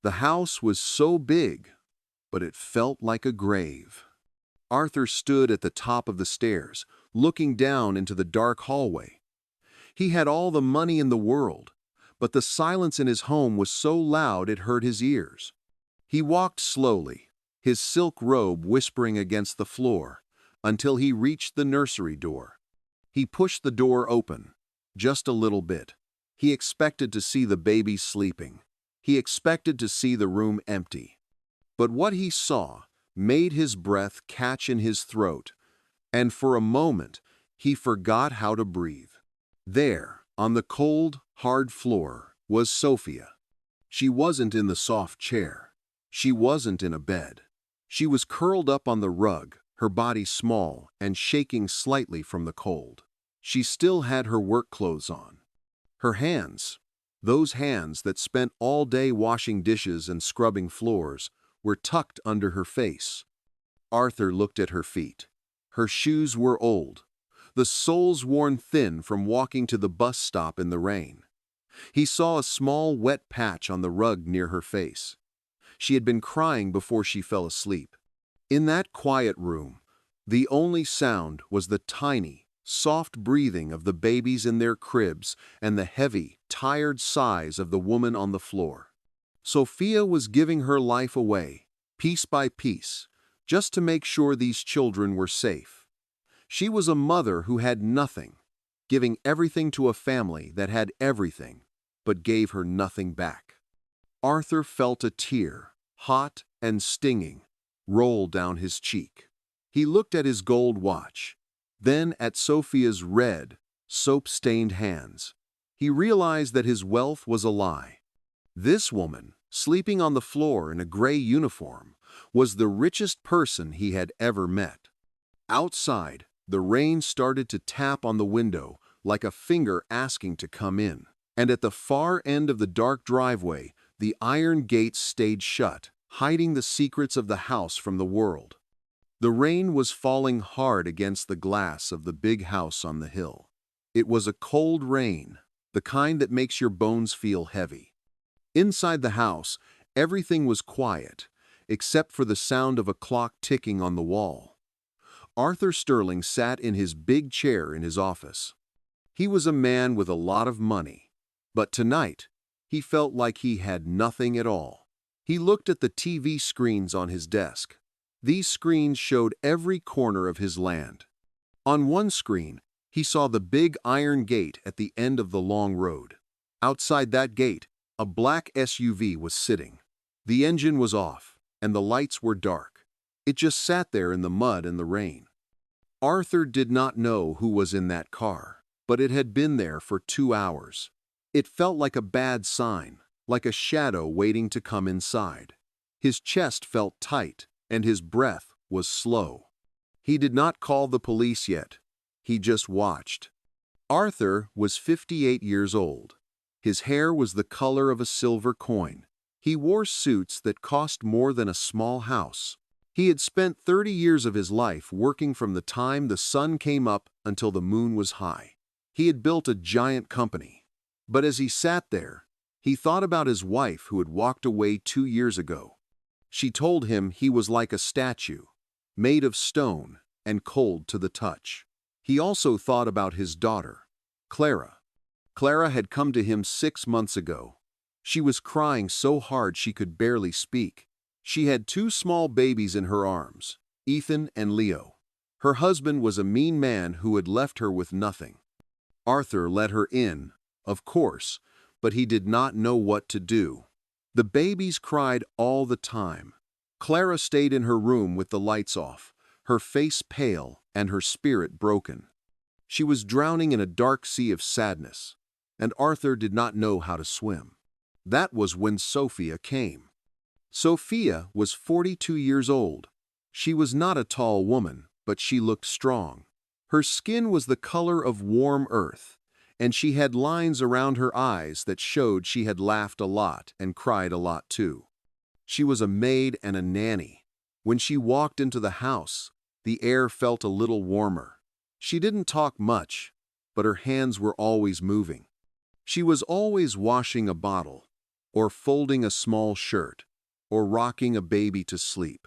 The house was so big, but it felt like a grave. Arthur stood at the top of the stairs, looking down into the dark hallway. He had all the money in the world, but the silence in his home was so loud it hurt his ears. He walked slowly, his silk robe whispering against the floor, until he reached the nursery door. He pushed the door open, just a little bit. He expected to see the baby sleeping. He expected to see the room empty. But what he saw made his breath catch in his throat, and for a moment he forgot how to breathe. There, on the cold, hard floor, was Sofia. She wasn't in the soft chair. She wasn't in a bed. She was curled up on the rug, her body small and shaking slightly from the cold. She still had her work clothes on. Her hands, those hands that spent all day washing dishes and scrubbing floors, were tucked under her face. Arthur looked at her feet. Her shoes were old, the soles worn thin from walking to the bus stop in the rain. He saw a small wet patch on the rug near her face. She had been crying before she fell asleep. In that quiet room, the only sound was the tiny, soft breathing of the babies in their cribs and the heavy, tired sighs of the woman on the floor. Sofia was giving her life away, piece by piece, just to make sure these children were safe. She was a mother who had nothing, giving everything to a family that had everything, but gave her nothing back. Arthur felt a tear, hot and stinging, roll down his cheek. He looked at his gold watch, then at Sofia's red, soap-stained hands. He realized that his wealth was a lie. This woman, sleeping on the floor in a gray uniform, was the richest person he had ever met. Outside, the rain started to tap on the window like a finger asking to come in, and at the far end of the dark driveway, the iron gates stayed shut, hiding the secrets of the house from the world. The rain was falling hard against the glass of the big house on the hill. It was a cold rain, the kind that makes your bones feel heavy. Inside the house, everything was quiet, except for the sound of a clock ticking on the wall. Arthur Sterling sat in his big chair in his office. He was a man with a lot of money, but tonight, he felt like he had nothing at all. He looked at the TV screens on his desk. These screens showed every corner of his land. On one screen, he saw the big iron gate at the end of the long road. Outside that gate, a black SUV was sitting. The engine was off, and the lights were dark. It just sat there in the mud and the rain. Arthur did not know who was in that car, but it had been there for 2 hours. It felt like a bad sign, like a shadow waiting to come inside. His chest felt tight, and his breath was slow. He did not call the police yet. He just watched. Arthur was 58 years old. His hair was the color of a silver coin. He wore suits that cost more than a small house. He had spent 30 years of his life working from the time the sun came up until the moon was high. He had built a giant company. But as he sat there, he thought about his wife who had walked away 2 years ago. She told him he was like a statue, made of stone and cold to the touch. He also thought about his daughter, Clara. Clara had come to him 6 months ago. She was crying so hard she could barely speak. She had 2 small babies in her arms, Ethan and Leo. Her husband was a mean man who had left her with nothing. Arthur let her in, of course, but he did not know what to do. The babies cried all the time. Clara stayed in her room with the lights off, her face pale and her spirit broken. She was drowning in a dark sea of sadness, and Arthur did not know how to swim. That was when Sofia came. Sofia was 42 years old. She was not a tall woman, but she looked strong. Her skin was the color of warm earth, and she had lines around her eyes that showed she had laughed a lot and cried a lot too. She was a maid and a nanny. When she walked into the house, the air felt a little warmer. She didn't talk much, but her hands were always moving. She was always washing a bottle, or folding a small shirt, or rocking a baby to sleep.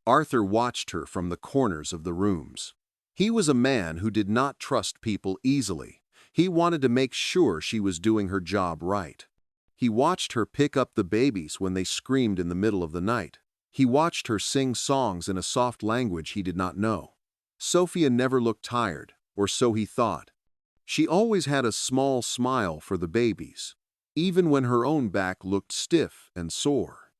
Arthur watched her from the corners of the rooms. He was a man who did not trust people easily. He wanted to make sure she was doing her job right. He watched her pick up the babies when they screamed in the middle of the night. He watched her sing songs in a soft language he did not know. Sofia never looked tired, or so he thought. She always had a small smile for the babies, even when her own back looked stiff and sore.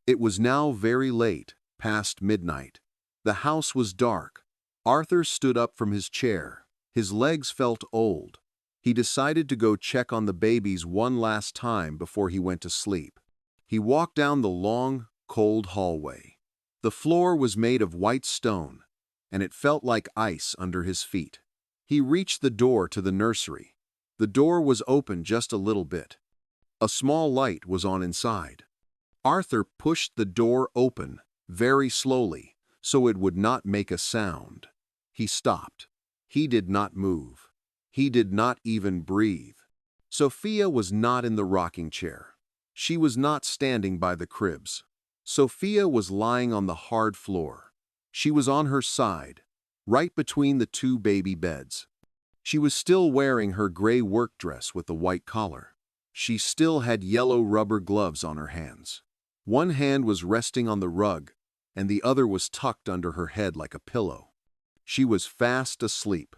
It was now very late, past midnight. The house was dark. Arthur stood up from his chair. His legs felt old. He decided to go check on the babies one last time before he went to sleep. He walked down the long, cold hallway. The floor was made of white stone, and it felt like ice under his feet. He reached the door to the nursery. The door was open just a little bit. A small light was on inside. Arthur pushed the door open very slowly so it would not make a sound. He stopped. He did not move. He did not even breathe. Sofia was not in the rocking chair. She was not standing by the cribs. Sofia was lying on the hard floor. She was on her side, right between the two baby beds. She was still wearing her gray work dress with the white collar. She still had yellow rubber gloves on her hands. One hand was resting on the rug, and the other was tucked under her head like a pillow. She was fast asleep.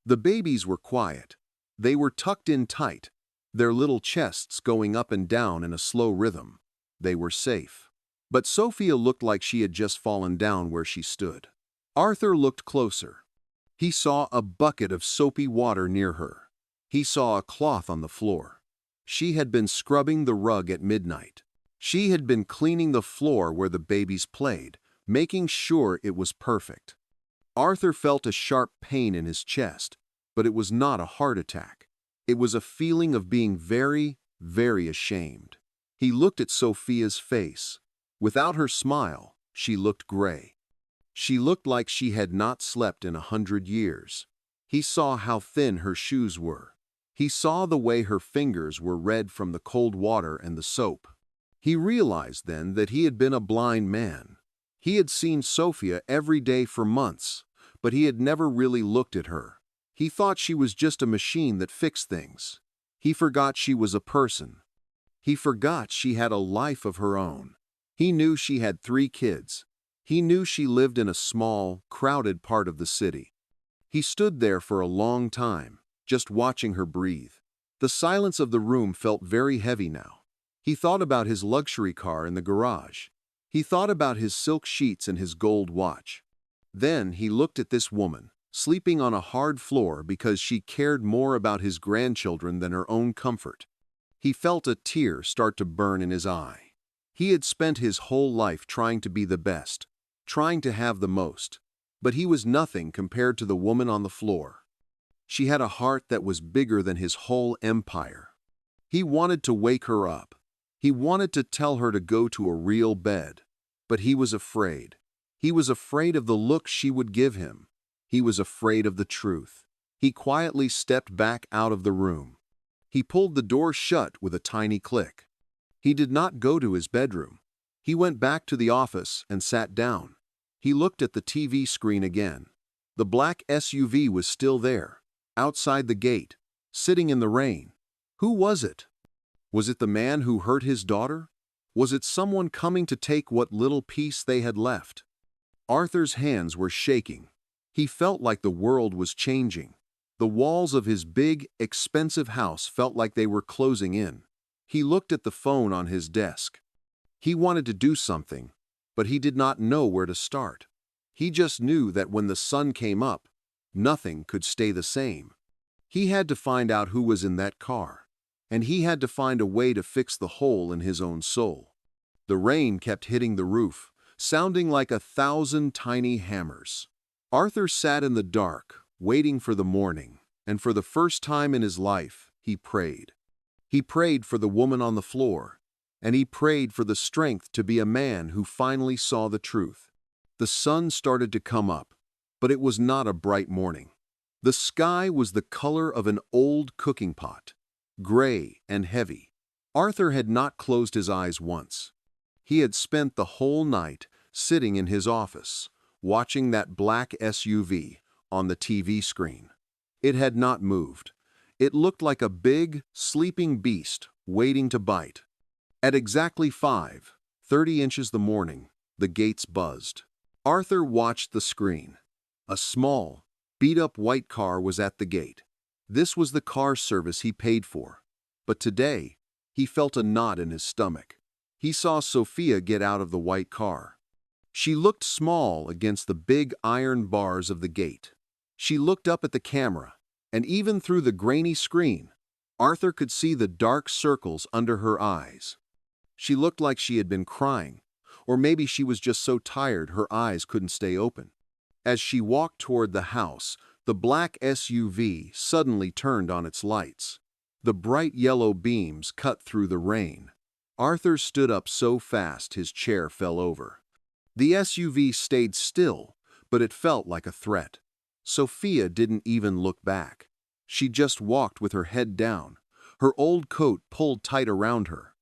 The babies were quiet. They were tucked in tight, their little chests going up and down in a slow rhythm. They were safe. But Sofia looked like she had just fallen down where she stood. Arthur looked closer. He saw a bucket of soapy water near her. He saw a cloth on the floor. She had been scrubbing the rug at midnight. She had been cleaning the floor where the babies played, making sure it was perfect. Arthur felt a sharp pain in his chest, but it was not a heart attack. It was a feeling of being very, very ashamed. He looked at Sofia's face. Without her smile, she looked gray. She looked like she had not slept in 100 years. He saw how thin her shoes were. He saw the way her fingers were red from the cold water and the soap. He realized then that he had been a blind man. He had seen Sofia every day for months, but he had never really looked at her. He thought she was just a machine that fixed things. He forgot she was a person. He forgot she had a life of her own. He knew she had 3 kids. He knew she lived in a small, crowded part of the city. He stood there for a long time, just watching her breathe. The silence of the room felt very heavy now. He thought about his luxury car in the garage. He thought about his silk sheets and his gold watch. Then he looked at this woman, sleeping on a hard floor because she cared more about his grandchildren than her own comfort. He felt a tear start to burn in his eye. He had spent his whole life trying to be the best, trying to have the most, but he was nothing compared to the woman on the floor. She had a heart that was bigger than his whole empire. He wanted to wake her up. He wanted to tell her to go to a real bed, but he was afraid. He was afraid of the look she would give him. He was afraid of the truth. He quietly stepped back out of the room. He pulled the door shut with a tiny click. He did not go to his bedroom. He went back to the office and sat down. He looked at the TV screen again. The black SUV was still there, outside the gate, sitting in the rain. Who was it? Was it the man who hurt his daughter? Was it someone coming to take what little peace they had left? Arthur's hands were shaking. He felt like the world was changing. The walls of his big, expensive house felt like they were closing in. He looked at the phone on his desk. He wanted to do something, but he did not know where to start. He just knew that when the sun came up, nothing could stay the same. He had to find out who was in that car, and he had to find a way to fix the hole in his own soul. The rain kept hitting the roof, sounding like 1,000 tiny hammers. Arthur sat in the dark, waiting for the morning, and for the first time in his life, he prayed. He prayed for the woman on the floor, and he prayed for the strength to be a man who finally saw the truth. The sun started to come up, but it was not a bright morning. The sky was the color of an old cooking pot, gray and heavy. Arthur had not closed his eyes once. He had spent the whole night sitting in his office, watching that black SUV on the TV screen. It had not moved. It looked like a big, sleeping beast waiting to bite. At exactly 5:30 inches the morning, the gates buzzed. Arthur watched the screen. A small, beat-up white car was at the gate. This was the car service he paid for. But today, he felt a knot in his stomach. He saw Sofia get out of the white car. She looked small against the big iron bars of the gate. She looked up at the camera, and even through the grainy screen, Arthur could see the dark circles under her eyes. She looked like she had been crying, or maybe she was just so tired her eyes couldn't stay open. As she walked toward the house, the black SUV suddenly turned on its lights. The bright yellow beams cut through the rain. Arthur stood up so fast his chair fell over. The SUV stayed still, but it felt like a threat. Sofia didn't even look back. She just walked with her head down, her old coat pulled tight around her.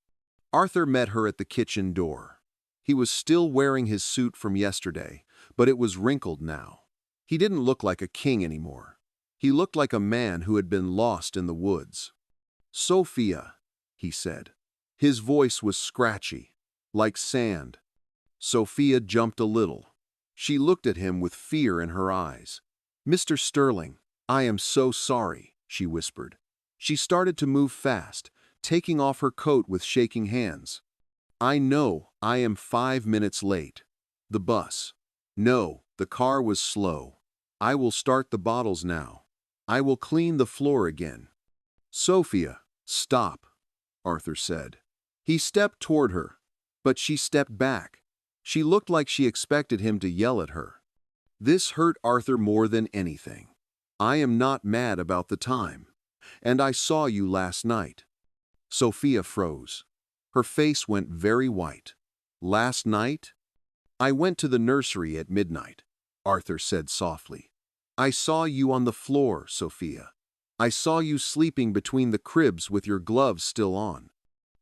Arthur met her at the kitchen door. He was still wearing his suit from yesterday, but it was wrinkled now. He didn't look like a king anymore. He looked like a man who had been lost in the woods. "Sofia," he said. His voice was scratchy, like sand. Sofia jumped a little. She looked at him with fear in her eyes. "Mr. Sterling, I am so sorry," she whispered. She started to move fast, taking off her coat with shaking hands. "I know I am 5 minutes late. The bus. No, the car was slow. I will start the bottles now. I will clean the floor again." "Sofia, stop," Arthur said. He stepped toward her, but she stepped back. She looked like she expected him to yell at her. This hurt Arthur more than anything. "I am not mad about the time. And I saw you last night." Sofia froze. Her face went very white. "Last night?" "I went to the nursery at midnight," Arthur said softly. "I saw you on the floor, Sofia. I saw you sleeping between the cribs with your gloves still on."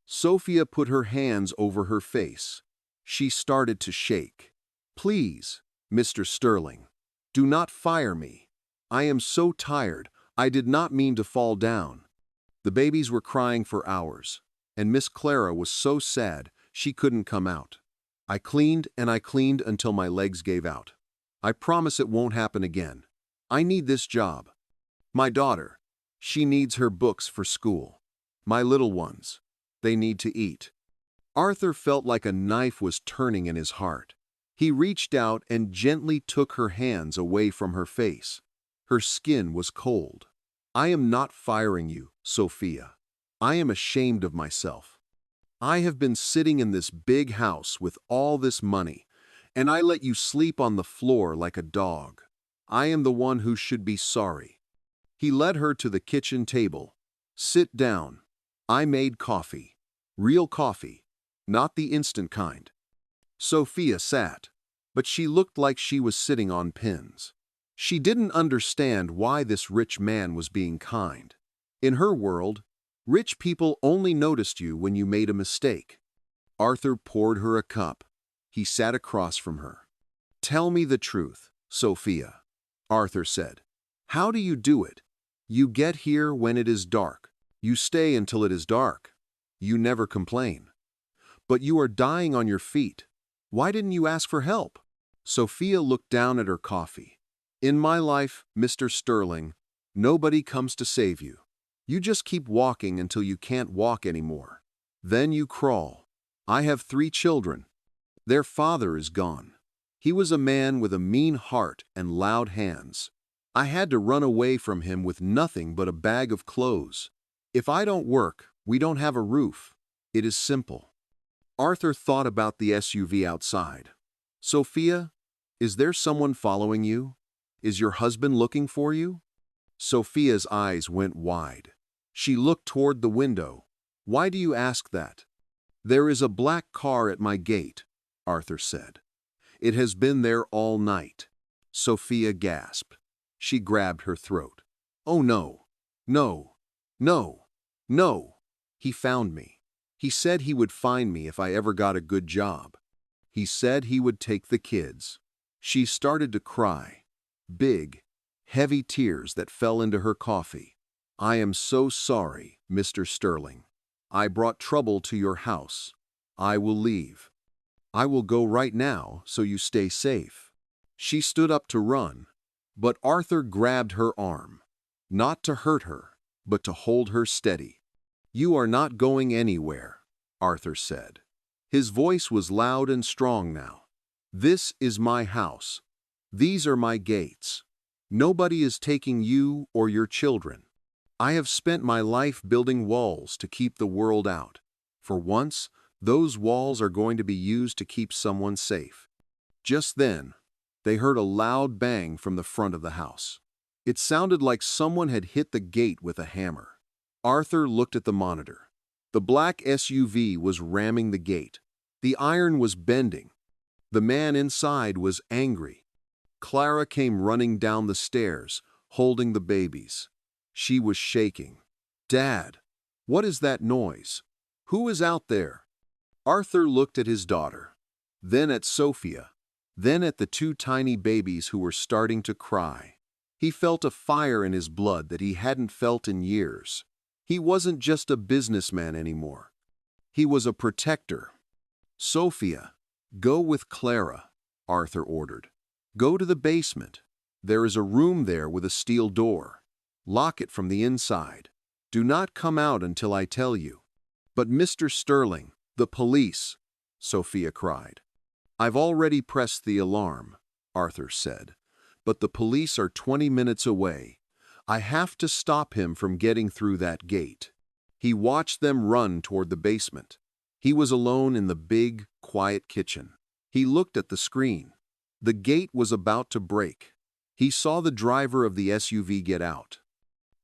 Sofia put her hands over her face. She started to shake. "Please, Mr. Sterling, do not fire me. I am so tired, I did not mean to fall down." The babies were crying for hours, and Miss Clara was so sad she couldn't come out. I cleaned and I cleaned until my legs gave out. I promise it won't happen again. I need this job. My daughter, she needs her books for school. My little ones, they need to eat. Arthur felt like a knife was turning in his heart. He reached out and gently took her hands away from her face. Her skin was cold. "I am not firing you, Sofia. I am ashamed of myself. I have been sitting in this big house with all this money, and I let you sleep on the floor like a dog. I am the one who should be sorry." He led her to the kitchen table. "Sit down. I made coffee. Real coffee, not the instant kind." Sofia sat, but she looked like she was sitting on pins. She didn't understand why this rich man was being kind. In her world, rich people only noticed you when you made a mistake. Arthur poured her a cup. He sat across from her. "Tell me the truth, Sofia," Arthur said. "How do you do it? You get here when it is dark. You stay until it is dark. You never complain. But you are dying on your feet. Why didn't you ask for help?" Sofia looked down at her coffee. "In my life, Mr. Sterling, nobody comes to save you. You just keep walking until you can't walk anymore. Then you crawl. I have 3 children. Their father is gone. He was a man with a mean heart and loud hands. I had to run away from him with nothing but a bag of clothes. If I don't work, we don't have a roof. It is simple." Arthur thought about the SUV outside. "Sofia, is there someone following you? Is your husband looking for you?" Sofia's eyes went wide. She looked toward the window. "Why do you ask that?" "There is a black car at my gate," Arthur said. "It has been there all night." Sofia gasped. She grabbed her throat. "Oh no, no, no, no. He found me. He said he would find me if I ever got a good job. He said he would take the kids." She started to cry. Big, heavy tears that fell into her coffee. "I am so sorry, Mr. Sterling. I brought trouble to your house. I will leave. I will go right now so you stay safe." She stood up to run, but Arthur grabbed her arm. Not to hurt her, but to hold her steady. "You are not going anywhere," Arthur said. His voice was loud and strong now. "This is my house. These are my gates. Nobody is taking you or your children. I have spent my life building walls to keep the world out. For once, those walls are going to be used to keep someone safe." Just then, they heard a loud bang from the front of the house. It sounded like someone had hit the gate with a hammer. Arthur looked at the monitor. The black SUV was ramming the gate. The iron was bending. The man inside was angry. Clara came running down the stairs, holding the babies. She was shaking. "Dad, what is that noise? Who is out there?" Arthur looked at his daughter, then at Sofia, then at the two tiny babies who were starting to cry. He felt a fire in his blood that he hadn't felt in years. He wasn't just a businessman anymore. He was a protector. "Sofia, go with Clara," Arthur ordered. "Go to the basement. There is a room there with a steel door. Lock it from the inside. Do not come out until I tell you." "But Mr. Sterling, the police," Sofia cried. "I've already pressed the alarm," Arthur said. "But the police are 20 minutes away. I have to stop him from getting through that gate." He watched them run toward the basement. He was alone in the big, quiet kitchen. He looked at the screen. The gate was about to break. He saw the driver of the SUV get out.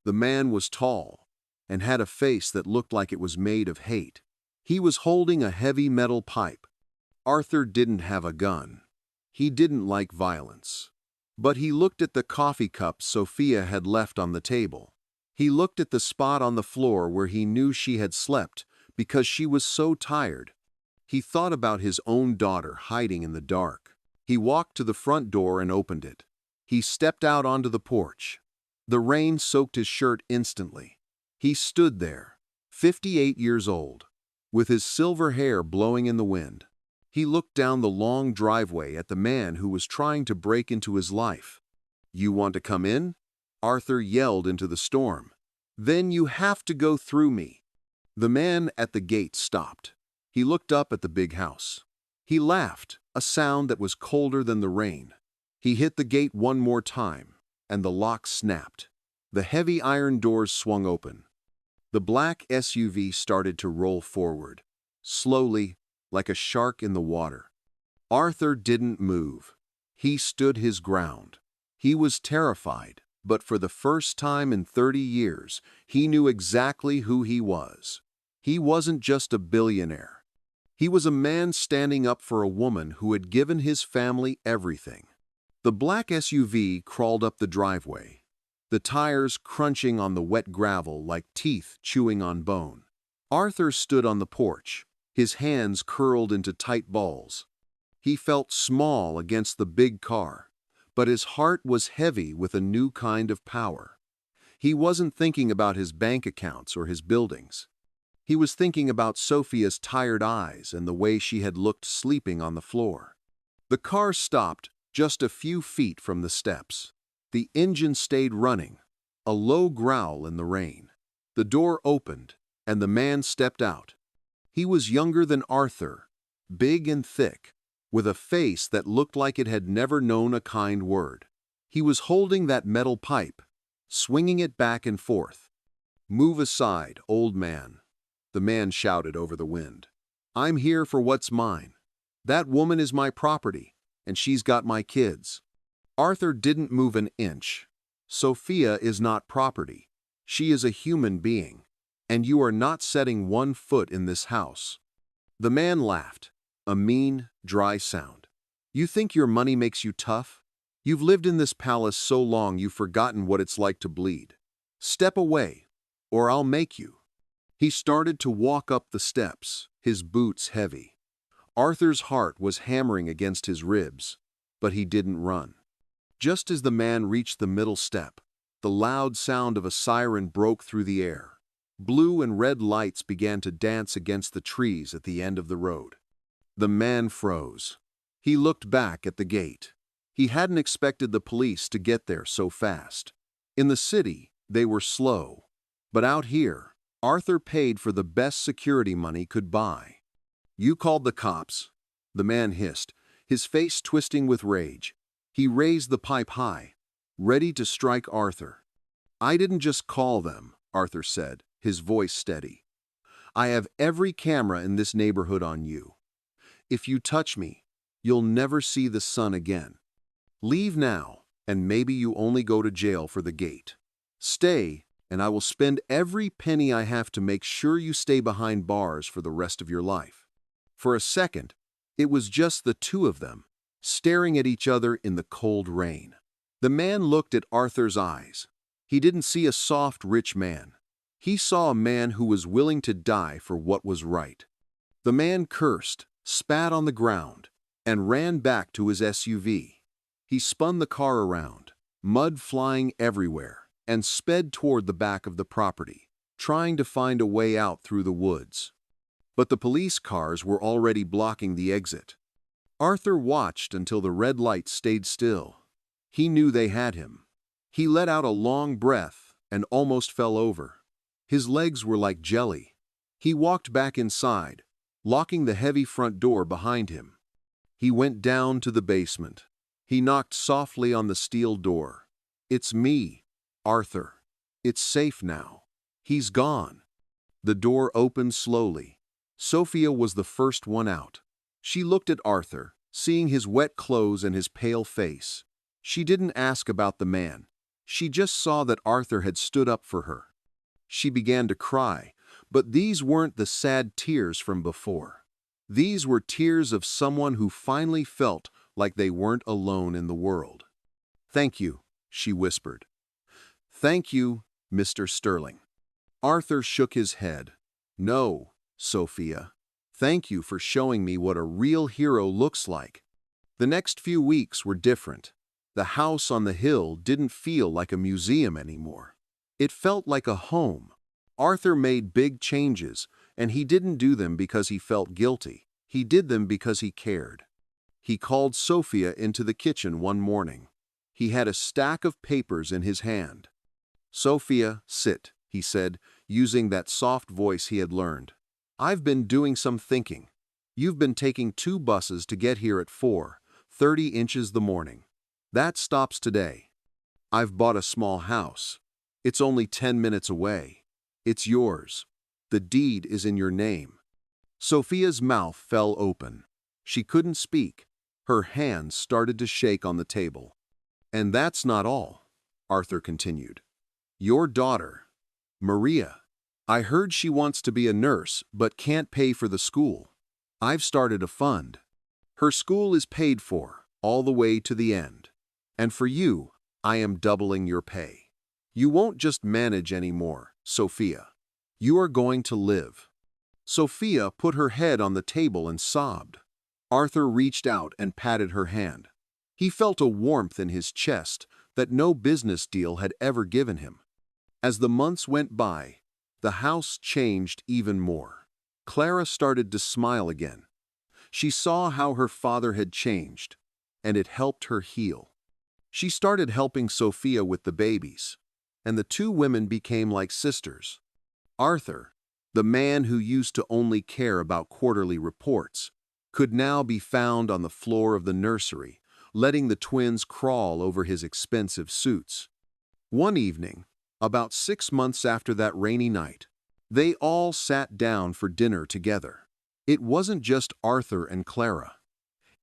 The man was tall and had a face that looked like it was made of hate. He was holding a heavy metal pipe. Arthur didn't have a gun. He didn't like violence. But he looked at the coffee cups Sofia had left on the table. He looked at the spot on the floor where he knew she had slept because she was so tired. He thought about his own daughter hiding in the dark. He walked to the front door and opened it. He stepped out onto the porch. The rain soaked his shirt instantly. He stood there, 58 years old, with his silver hair blowing in the wind. He looked down the long driveway at the man who was trying to break into his life. "You want to come in?" Arthur yelled into the storm. "Then you have to go through me." The man at the gate stopped. He looked up at the big house. He laughed, a sound that was colder than the rain. He hit the gate one more time, and the lock snapped. The heavy iron doors swung open. The black SUV started to roll forward, slowly, like a shark in the water. Arthur didn't move. He stood his ground. He was terrified, but for the first time in 30 years, he knew exactly who he was. He wasn't just a billionaire. He was a man standing up for a woman who had given his family everything. The black SUV crawled up the driveway, the tires crunching on the wet gravel like teeth chewing on bone. Arthur stood on the porch, his hands curled into tight balls. He felt small against the big car, but his heart was heavy with a new kind of power. He wasn't thinking about his bank accounts or his buildings. He was thinking about Sofia's tired eyes and the way she had looked sleeping on the floor. The car stopped just a few feet from the steps. The engine stayed running, a low growl in the rain. The door opened, and the man stepped out. He was younger than Arthur, big and thick, with a face that looked like it had never known a kind word. He was holding that metal pipe, swinging it back and forth. "Move aside, old man," the man shouted over the wind. "I'm here for what's mine. That woman is my property, and she's got my kids." Arthur didn't move an inch. "Sofia is not property. She is a human being, and you are not setting one foot in this house." The man laughed, a mean, dry sound. "You think your money makes you tough? You've lived in this palace so long you've forgotten what it's like to bleed. Step away, or I'll make you." He started to walk up the steps, his boots heavy. Arthur's heart was hammering against his ribs, but he didn't run. Just as the man reached the middle step, the loud sound of a siren broke through the air. Blue and red lights began to dance against the trees at the end of the road. The man froze. He looked back at the gate. He hadn't expected the police to get there so fast. In the city, they were slow. But out here, Arthur paid for the best security money could buy. "You called the cops?" the man hissed, his face twisting with rage. He raised the pipe high, ready to strike Arthur. "I didn't just call them," Arthur said, his voice steady. "I have every camera in this neighborhood on you. If you touch me, you'll never see the sun again. Leave now, and maybe you only go to jail for the gate. Stay, and I will spend every penny I have to make sure you stay behind bars for the rest of your life." For a second, it was just the two of them, staring at each other in the cold rain. The man looked at Arthur's eyes. He didn't see a soft, rich man. He saw a man who was willing to die for what was right. The man cursed, spat on the ground, and ran back to his SUV. He spun the car around, mud flying everywhere, and sped toward the back of the property, trying to find a way out through the woods. But the police cars were already blocking the exit. Arthur watched until the red light stayed still. He knew they had him. He let out a long breath and almost fell over. His legs were like jelly. He walked back inside, locking the heavy front door behind him. He went down to the basement. He knocked softly on the steel door. "It's me, Arthur. It's safe now. He's gone." The door opened slowly. Sofia was the first one out. She looked at Arthur, seeing his wet clothes and his pale face. She didn't ask about the man. She just saw that Arthur had stood up for her. She began to cry, but these weren't the sad tears from before. These were tears of someone who finally felt like they weren't alone in the world. "Thank you," she whispered. "Thank you, Mr. Sterling." Arthur shook his head. "No, Sofia. Thank you for showing me what a real hero looks like." The next few weeks were different. The house on the hill didn't feel like a museum anymore. It felt like a home. Arthur made big changes, and he didn't do them because he felt guilty. He did them because he cared. He called Sofia into the kitchen one morning. He had a stack of papers in his hand. "Sofia, sit," he said, using that soft voice he had learned. "I've been doing some thinking. You've been taking 2 buses to get here at 4:30 inches the morning. That stops today. I've bought a small house. It's only 10 minutes away. It's yours. The deed is in your name." Sofia's mouth fell open. She couldn't speak. Her hands started to shake on the table. "And that's not all," Arthur continued. "Your daughter, Maria. I heard she wants to be a nurse but can't pay for the school. I've started a fund. Her school is paid for, all the way to the end. And for you, I am doubling your pay. You won't just manage anymore, Sofia. You are going to live." Sofia put her head on the table and sobbed. Arthur reached out and patted her hand. He felt a warmth in his chest that no business deal had ever given him. As the months went by, the house changed even more. Clara started to smile again. She saw how her father had changed, and it helped her heal. She started helping Sofia with the babies, and the 2 women became like sisters. Arthur, the man who used to only care about quarterly reports, could now be found on the floor of the nursery, letting the twins crawl over his expensive suits. One evening, about 6 months after that rainy night, they all sat down for dinner together. It wasn't just Arthur and Clara.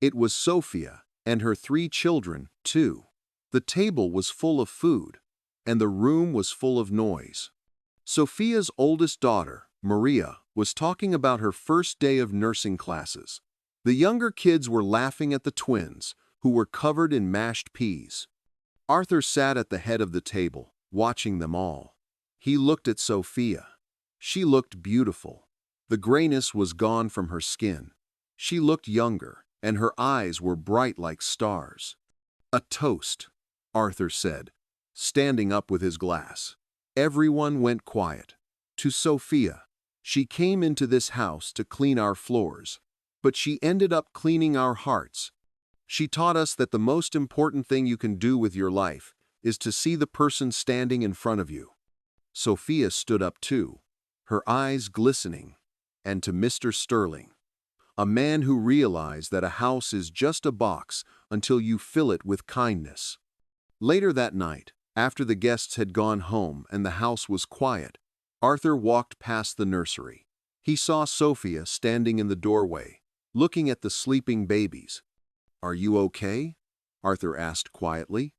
It was Sofia and her 3 children, too. The table was full of food, and the room was full of noise. Sofia's oldest daughter, Maria, was talking about her first day of nursing classes. The younger kids were laughing at the twins, who were covered in mashed peas. Arthur sat at the head of the table, watching them all. He looked at Sofia. She looked beautiful. The grayness was gone from her skin. She looked younger, and her eyes were bright like stars. "A toast," Arthur said, standing up with his glass. Everyone went quiet. "To Sofia. She came into this house to clean our floors, but she ended up cleaning our hearts. She taught us that the most important thing you can do with your life is to see the person standing in front of you." Sofia stood up too, her eyes glistening. "And to Mr. Sterling, a man who realized that a house is just a box until you fill it with kindness." Later that night, after the guests had gone home and the house was quiet, Arthur walked past the nursery. He saw Sofia standing in the doorway, looking at the sleeping babies. "Are you okay?" Arthur asked quietly.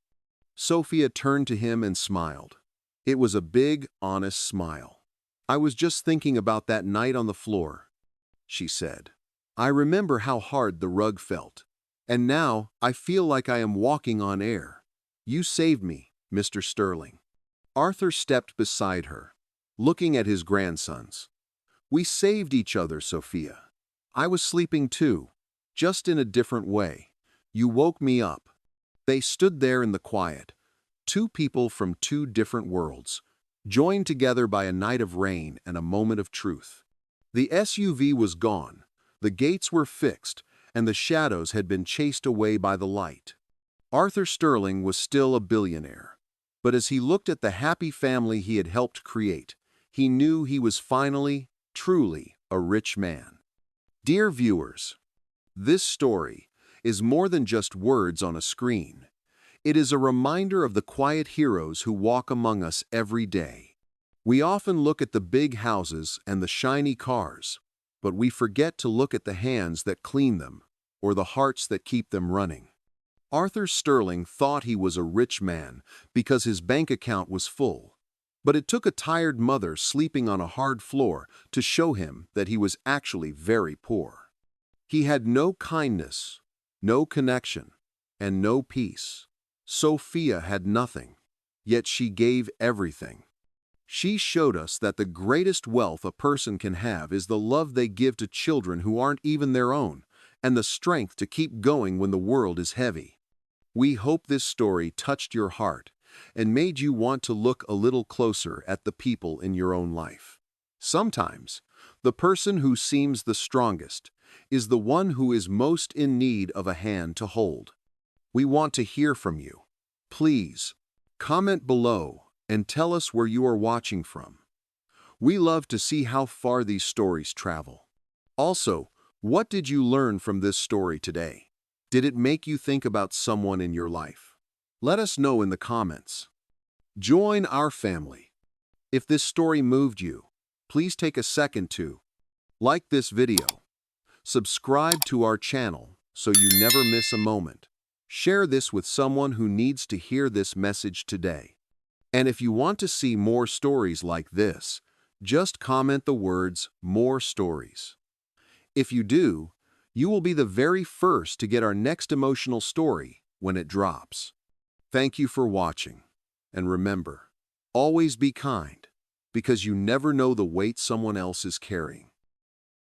Sofia turned to him and smiled. It was a big, honest smile. "I was just thinking about that night on the floor," she said. "I remember how hard the rug felt. And now I feel like I am walking on air. You saved me, Mr. Sterling." Arthur stepped beside her, looking at his grandsons. "We saved each other, Sofia. I was sleeping too, just in a different way. You woke me up." They stood there in the quiet, two people from two different worlds, joined together by a night of rain and a moment of truth. The SUV was gone, the gates were fixed, and the shadows had been chased away by the light. Arthur Sterling was still a billionaire, but as he looked at the happy family he had helped create, he knew he was finally, truly, a rich man. Dear viewers, this story is more than just words on a screen. It is a reminder of the quiet heroes who walk among us every day. We often look at the big houses and the shiny cars, but we forget to look at the hands that clean them or the hearts that keep them running. Arthur Sterling thought he was a rich man because his bank account was full, but it took a tired mother sleeping on a hard floor to show him that he was actually very poor. He had no kindness, no connection, and no peace. Sofia had nothing, yet she gave everything. She showed us that the greatest wealth a person can have is the love they give to children who aren't even their own, and the strength to keep going when the world is heavy. We hope this story touched your heart and made you want to look a little closer at the people in your own life. Sometimes, the person who seems the strongest is the one who is most in need of a hand to hold. We want to hear from you. Please, comment below and tell us where you are watching from. We love to see how far these stories travel. Also, what did you learn from this story today? Did it make you think about someone in your life? Let us know in the comments. Join our family. If this story moved you, please take a second to like this video, subscribe to our channel so you never miss a moment. Share this with someone who needs to hear this message today. And if you want to see more stories like this, just comment the words "more stories." If you do, you will be the very first to get our next emotional story when it drops. Thank you for watching. And remember, always be kind, because you never know the weight someone else is carrying.